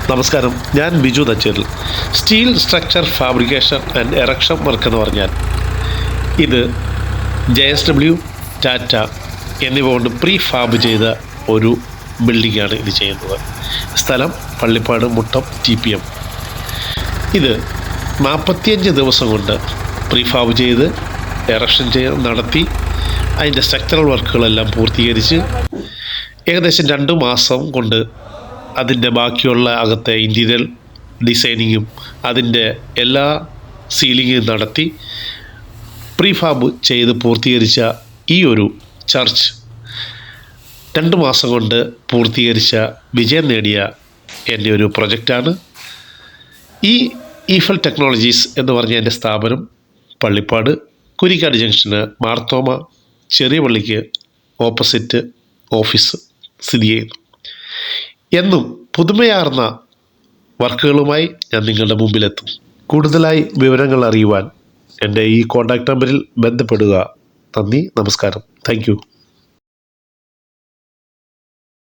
നമസ്കാരം, ഞാൻ Biju Thacheril. Steel structure fabrication and erection work എന്ന് പറഞ്ഞാൽ ഇത് JSW, ടാറ്റ എന്നിവ കൊണ്ട് പ്രീ ഫാബ് ചെയ്ത ഒരു ബിൽഡിങ്ങാണ് ഇത് ചെയ്യുന്നത്. സ്ഥലം പള്ളിപ്പാട് മുട്ടം TPM. ഇത് 45 ദിവസം കൊണ്ട് പ്രീ ഫാബ് ചെയ്ത് എറക്ഷൻ നടത്തി അതിൻ്റെ സ്ട്രക്ചറൽ വർക്കുകളെല്ലാം പൂർത്തീകരിച്ച് ഏകദേശം 2 മാസം കൊണ്ട് അതിൻ്റെ ബാക്കിയുള്ള അകത്തെ ഇൻറ്റീരിയർ ഡിസൈനിങ്ങും അതിൻ്റെ എല്ലാ സീലിങ്ങും നടത്തി പ്രീഫാബ് ചെയ്ത് പൂർത്തീകരിച്ച ഈ ഒരു ചർച്ച് 2 മാസം കൊണ്ട് പൂർത്തീകരിച്ച വിജയം നേടിയ എൻ്റെ ഒരു പ്രൊജക്റ്റാണ്. ഈ ഈഫൽ ടെക്നോളജീസ് എന്ന് പറഞ്ഞ എൻ്റെ സ്ഥാപനം പള്ളിപ്പാട് കുരിക്കാട് ജംഗ്ഷന് മാർത്തോമ ചെറിയ പള്ളിക്ക് ഓപ്പോസിറ്റ് ഓഫീസ് സ്ഥിതി ചെയ്യുന്നു. എന്നും പുതുമയാർന്ന വർക്കുകളുമായി ഞാൻ നിങ്ങളുടെ മുമ്പിലെത്തും. കൂടുതലായി വിവരങ്ങൾ അറിയുവാൻ എൻ്റെ ഈ കോൺടാക്റ്റ് നമ്പറിൽ ബന്ധപ്പെടുക. നന്ദി, നമസ്കാരം. Thank you.